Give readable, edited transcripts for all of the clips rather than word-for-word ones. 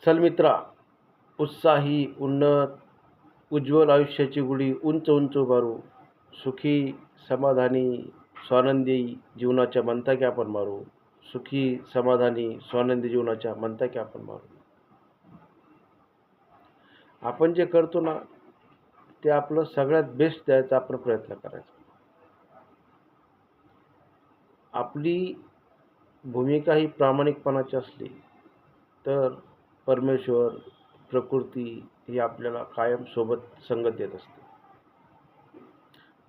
चल मित्रा, उत्साही, उन्नत, उज्ज्वल आयुष्याची गुढी उंच उंच उभारू. सुखी, समाधानी, स्वानंदी जीवनाच्या मंताकी आपण मारू. सुखी, समाधानी, स्वानंदी जीवनाच्या मंताकी आपण मारू. आपण जे करतो ना, ते आपलं सगळ्यात बेस्ट द्यायचा आपण प्रयत्न करायचा. आपली भूमिका ही प्रामाणिकपणाची असली तर परमेश्वर, प्रकृती ही आपल्याला कायम सोबत संगत देत असते.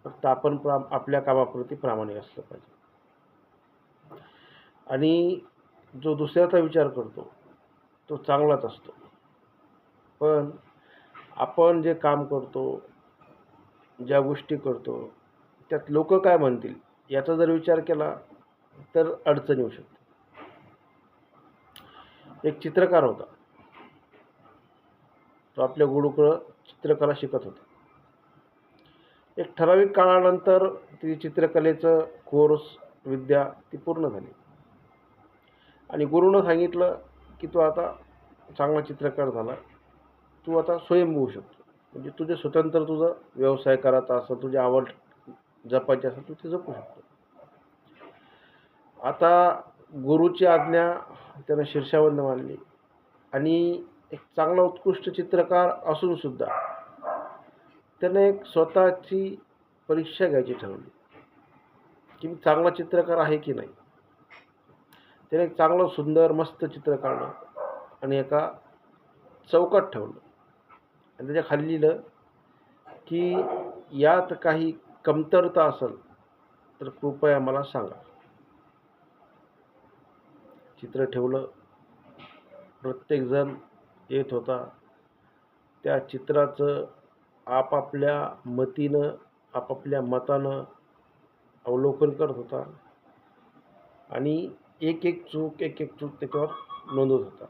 फक्त आपण आपल्या कामाप्रती प्रामाणिक असलं पाहिजे. आणि जो दुसऱ्याचा विचार करतो तो चांगलाच असतो, पण आपण जे काम करतो, ज्या गोष्टी करतो, त्यात लोक काय म्हणतील याचा जर विचार केला तर अडचण येऊ शकते. एक चित्रकार होता. तो आपल्या गुरुकडं चित्रकला शिकत होता. एक ठराविक काळानंतर ती चित्रकलेचं कोर्स विद्या ती पूर्ण झाली आणि गुरुनं सांगितलं की तू आता चांगला चित्रकार झाला, तू आता स्वयंभू होऊ शकतो. म्हणजे तुझे स्वतंत्र तुझा व्यवसाय करायचा असेल, तुझी आवड जपायची असेल, तू ते जपू शकतो. आता गुरुची आज्ञा त्यानं शीर्षावरनं मानली आणि एक चांगला उत्कृष्ट चित्रकार असून सुद्धा त्यानं एक स्वतःची परीक्षा घ्यायची ठरवली की मी चांगला चित्रकार आहे की नाही. त्याने एक चांगलं सुंदर मस्त चित्र काढलं आणि एका चौकात ठेवलं आणि त्याच्या खाली लिहिलं की यात काही कमतरता असेल तर कृपया मला सांगा. चित्र ठेवलं. प्रत्येकजण येत होता. त्या चित्राचं आपापल्या मतीनं, आपापल्या मतानं अवलोकन करत होता आणि एक एक चूक त्याच्यावर नोंदवत होता.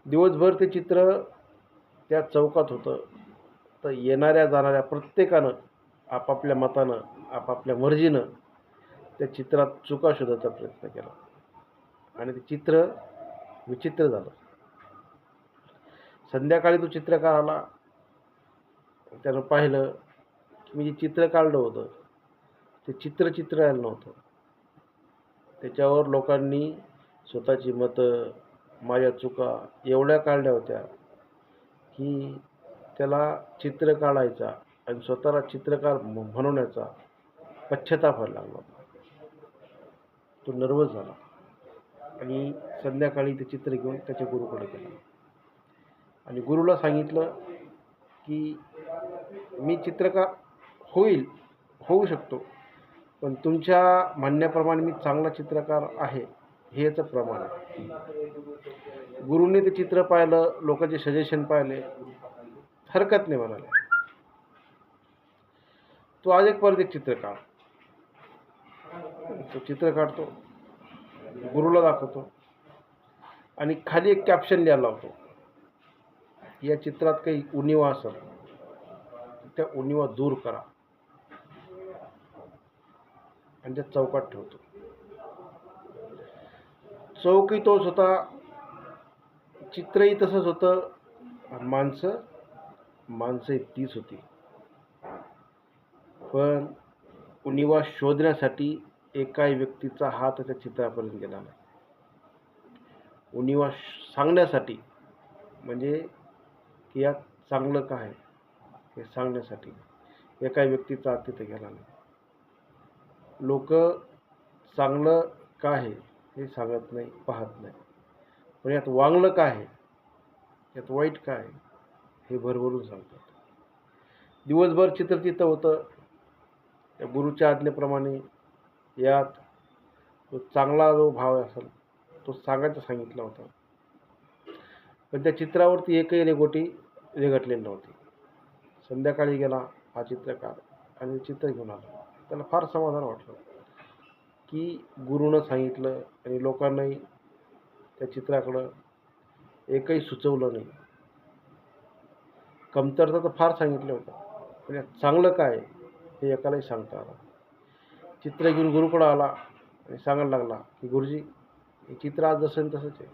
दिवसभर ते चित्र त्या चौकात होतं. तर येणाऱ्या जाणाऱ्या प्रत्येकानं आपापल्या मतानं, आपापल्या मर्जीनं त्या चित्रात चुका शोधायचा प्रयत्न केला आणि ते चित्र विचित्र झालं. संध्याकाळी तो चित्रकार आला. त्यानं पाहिलं की मी जे चित्र काढलं होतं ते चित्र यायला नव्हतं. त्याच्यावर लोकांनी स्वतःची मतं, माझ्या चुका एवढ्या काढल्या होत्या की त्याला चित्र काढायचा आणि स्वतःला चित्रकार म्हणवण्याचा पश्चाताप व्हायला लागला होता. तो नर्वस झाला आणि संध्याकाळी ते चित्र घेऊन त्याच्या गुरुकडे गेला आणि गुरुला सांगितलं की मी चित्रकार होऊ शकतो, पण तुमच्या म्हणण्याप्रमाणे मी चांगला चित्रकार आहे हे याचं प्रमाण आहे. गुरुने ते चित्र पाहिलं, लोकांचे सजेशन पाहिले, हरकत नाही म्हणाले. तो आज परत एक चित्र काढ. तो चित्र काढतो, गुरुला दाखवतो आणि खाली एक कॅप्शन लिहायला लावतो. या चित्रात काही उणिवा असेल त्या उणिवा दूर करा आणि त्या चौकात ठेवतो. चौकही तोच होता, चित्रही तसंच होतं, माणसंही तीच होती. पण उणिवा शोधण्यासाठी एकाही व्यक्तीचा हात त्या चित्रापर्यंत गेला नाही. उणिवा सांगण्यासाठी, म्हणजे की यात चांगलं काय हे सांगण्यासाठी एकाही व्यक्तीचा हात तिथे गेला नाही. लोक चांगलं काय आहे हे सांगत नाही, पाहत नाही, पण यात वांगलं काय आहे, यात वाईट काय आहे हे भरभरून सांगतात. दिवसभर चित्र तिथं होतं. त्या गुरुच्या आज्ञेप्रमाणे यात तो चांगला जो भाव असेल तो सांगायचा सांगितला होता, पण त्या चित्रावरती एकही रेघोटी रेघटलेली नव्हती. संध्याकाळी गेला हा चित्रकार आणि चित्र घेऊन आला. त्याला फार समाधान वाटलं की गुरुनं सांगितलं आणि लोकांनाही त्या चित्राकडं एकही सुचवलं नाही. कमतरता तर फार सांगितलं होतं, पण यात चांगलं काय हे एकालाही सांगता आलं. चित्र घेऊन गुरुकडं आला आणि सांगायला लागला की गुरुजी, हे चित्र आज जसं तसंच आहे.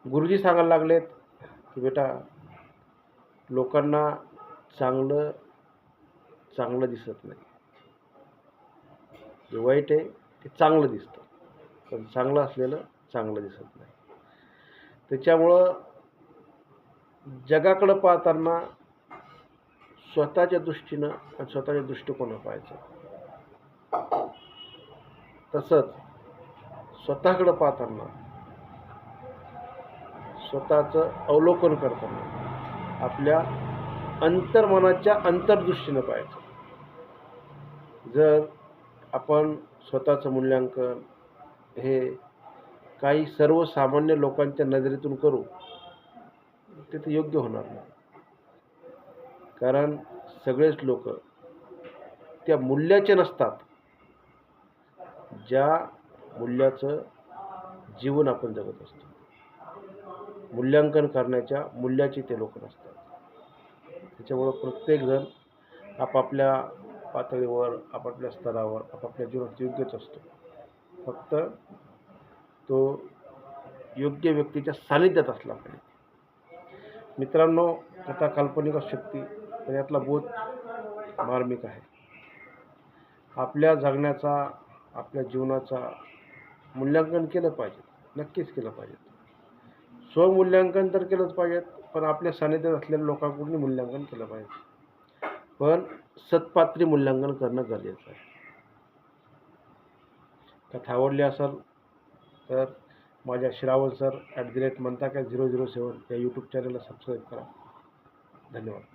गुरुजी सांगायला लागलेत की बेटा, लोकांना चांगलं चांगलं दिसत नाही, जे वाईट आहे ते चांगलं दिसतं, पण चांगलं असलेलं चांगलं दिसत नाही. त्याच्यामुळं जगाकडं पाहताना स्वतःच्या दृष्टीनं आणि स्वतःच्या दृष्टिकोनानं पाहायचं. तसंच स्वतःकडं पाहताना स्वतःचं अवलोकन करताना आपल्या अंतर्मनाच्या अंतर्दृष्टीनं पाहायचं. जर आपण स्वतःचं मूल्यांकन हे काही सर्वसामान्य लोकांच्या नजरेतून करू, ते तर योग्य होणार नाही. कारण सगळेच लोक त्या मूल्याचे नसतात ज्या मूल्याचं जीवन आपण जगत असतो. मूल्यांकन करण्याच्या मूल्याचे ते लोक नसतात. त्याच्यामुळं प्रत्येकजण आपापल्या पातळीवर, आपापल्या स्तरावर, आपापल्या जीवनात योग्यच असतो. फक्त तो योग्य व्यक्तीच्या सानिध्यात असला पाहिजे. मित्रांनो, कथा काल्पनिक असू शकते, पण यातला बोध मार्मिक आहे. आपल्या जगण्याचा, आपल्या जीवनाचा मूल्यांकन केलं पाहिजे, नक्कीच केलं पाहिजे. स्वमूल्यांकन तर केलंच पाहिजे, पण आपल्या सानिध्यात असलेल्या लोकांकडून मूल्यांकन केलं पाहिजे. पण सत्पात्री मूल्यांकन करणं गरजेचं आहे. कथा आवडली असेल तर माझ्या श्रावण सर @ म्हणता काय 007 या यूट्यूब चॅनलला सबस्क्राईब करा. धन्यवाद.